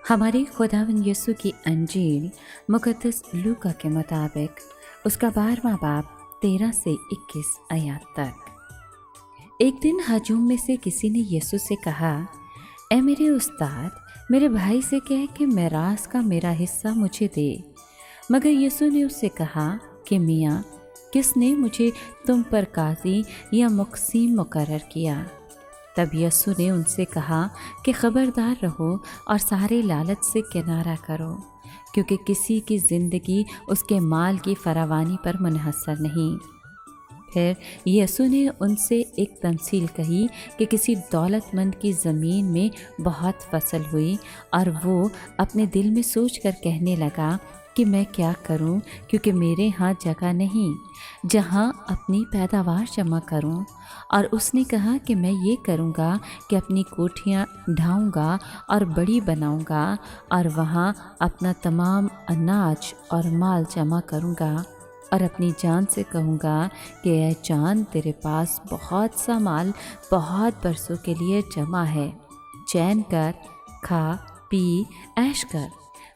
हमारे खुदावंद यीशु की अंजील मुक़द्दस लूका के मुताबिक उसका 12वां बाब 13 से 21 आयत तक। एक दिन हजूम में से किसी ने यीशु से कहा, ए मेरे उस्ताद, मेरे भाई से कह कि मिरास का मेरा हिस्सा मुझे दे। मगर यीशु ने उससे कहा कि मियाँ, किसने मुझे तुम पर काजी या मुक़सीम मुकर्रर किया? तब यीशु ने उनसे कहा कि खबरदार रहो और सारे लालच से किनारा करो, क्योंकि किसी की ज़िंदगी उसके माल की फरावानी पर मुनहसर नहीं। फिर यीशु ने उनसे एक तमसील कही कि किसी दौलतमंद की ज़मीन में बहुत फसल हुई और वो अपने दिल में सोच कर कहने लगा कि मैं क्या करूं, क्योंकि मेरे यहाँ जगह नहीं जहाँ अपनी पैदावार जमा करूं। और उसने कहा कि मैं ये करूँगा कि अपनी कोठियाँ ढाऊँगा और बड़ी बनाऊँगा और वहाँ अपना तमाम अनाज और माल जमा करूँगा और अपनी जान से कहूँगा कि ऐ जान, तेरे पास बहुत सा माल बहुत बरसों के लिए जमा है, चैन कर, खा पी ऐश कर।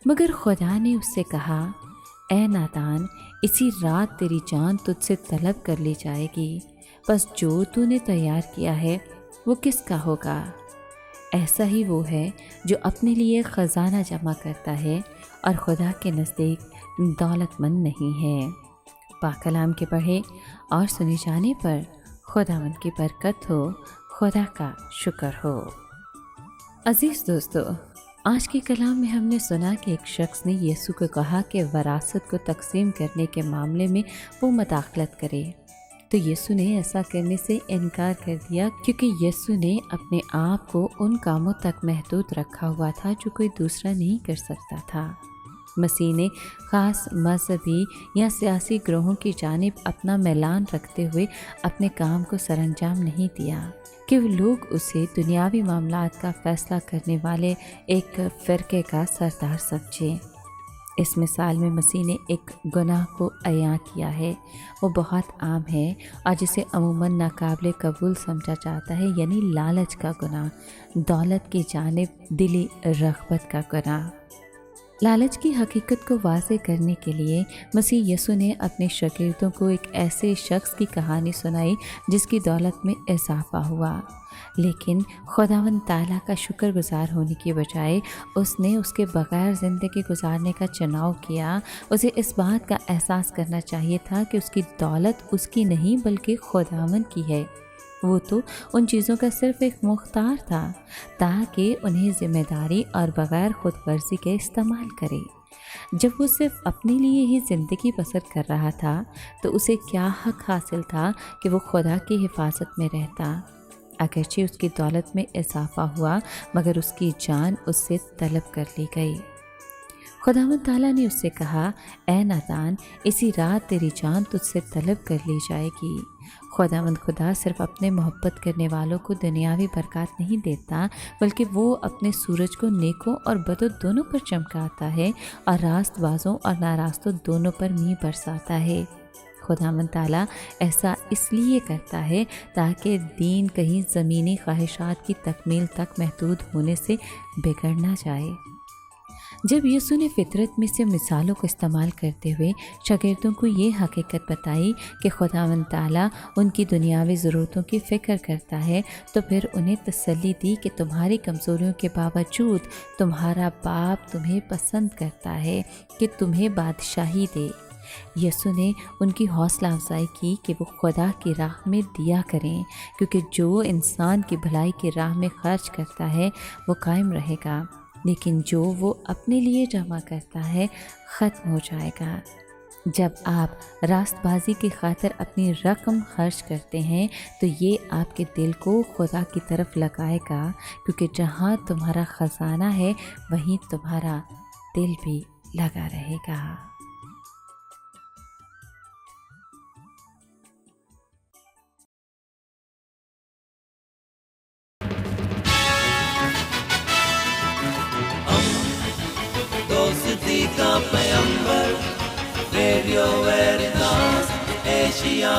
मगर खुदा ने उससे कहा, ए नादान, इसी रात तेरी जान तुझसे तलब कर ली जाएगी, बस जो तूने तैयार किया है वो किसका होगा? ऐसा ही वो है जो अपने लिए ख़जाना जमा करता है और खुदा के नज़दीक दौलतमंद नहीं है। पाक कलाम के पढ़े और सुने जाने पर खुदावंद की बरकत हो, खुदा का शुक्र हो। अज़ीज़ दोस्तों, आज के कलाम में हमने सुना कि एक शख्स ने यीशु को कहा कि वरासत को तकसीम करने के मामले में वो मुदाखलत करे, तो यीशु ने ऐसा करने से इनकार कर दिया, क्योंकि यीशु ने अपने आप को उन कामों तक महदूद रखा हुआ था जो कोई दूसरा नहीं कर सकता था। मसीह ने ख़ास मजहबी या सियासी ग्रोहों की जानिब अपना मैलान रखते हुए अपने काम को सरंजाम नहीं दिया कि वो लोग उसे दुनियावी मामलात का फ़ैसला करने वाले एक फ़िरके का सरदार समझें। इस मिसाल में मसीह ने एक गुनाह को अयां किया है, वो बहुत आम है और जिसे अमूमन नाकाबिले कबूल समझा जाता है, यानी लालच का गुनाह, दौलत की जानिब दिली रग़बत का गुनाह। लालच की हकीकत को वाज़े करने के लिए मसीह यीशु ने अपने शागिर्दों को एक ऐसे शख्स की कहानी सुनाई जिसकी दौलत में इजाफा हुआ, लेकिन खुदावंद ताला का शुक्रगुजार होने की बजाय उसने उसके बग़ैर ज़िंदगी गुजारने का चुनाव किया। उसे इस बात का एहसास करना चाहिए था कि उसकी दौलत उसकी नहीं बल्कि खुदावंद की है। वो तो उन चीज़ों का सिर्फ़ एक मुख्तार था ताकि उन्हें ज़िम्मेदारी और बग़ैर खुद गर्जी के इस्तेमाल करे। जब वो सिर्फ़ अपने लिए ही ज़िंदगी बसर कर रहा था तो उसे क्या हक़ हासिल था कि वो खुदा की हिफाजत में रहता? अगरचे उसकी दौलत में इजाफा हुआ, मगर उसकी जान उससे तलब कर ली गई। खुदावंद ताला ने उससे कहा, ए नादान, इसी रात तेरी जान तुझसे तलब कर ली जाएगी। खुदावंद खुदा सिर्फ अपने मोहब्बत करने वालों को दुनियावी बरकत नहीं देता, बल्कि वो अपने सूरज को नेकों और बदों दोनों पर चमकाता है और रास्तबाजों और नारास्तों दोनों पर मींह बरसाता है। खुदावंद ताला ऐसा इसलिए करता है ताकि दीन कहीं ज़मीनी ख्वाहिशात की तकमील तक महदूद होने से बिगड़ ना जाए। जब यीशु ने फितरत में से मिसालों को इस्तेमाल करते हुए शागिर्दों को ये हकीकत बताई कि खुदावंद ताला उनकी दुनियावी ज़रूरतों की फ़िक्र करता है, तो फिर उन्हें तसल्ली दी कि तुम्हारी कमज़ोरियों के बावजूद तुम्हारा बाप तुम्हें पसंद करता है कि तुम्हें बादशाही दे। यीशु ने उनकी हौसला अफजाई की कि वो खुदा की राह में दिया करें, क्योंकि जो इंसान की भलाई की राह में खर्च करता है वो कायम रहेगा, लेकिन जो वो अपने लिए जमा करता है ख़त्म हो जाएगा। जब आप रास्तबाजी की खातिर अपनी रकम खर्च करते हैं तो ये आपके दिल को खुदा की तरफ लगाएगा, क्योंकि जहाँ तुम्हारा ख़जाना है वहीं तुम्हारा दिल भी लगा रहेगा। दोस्ती का पैगंबर, रेडियो वेरितास एशिया।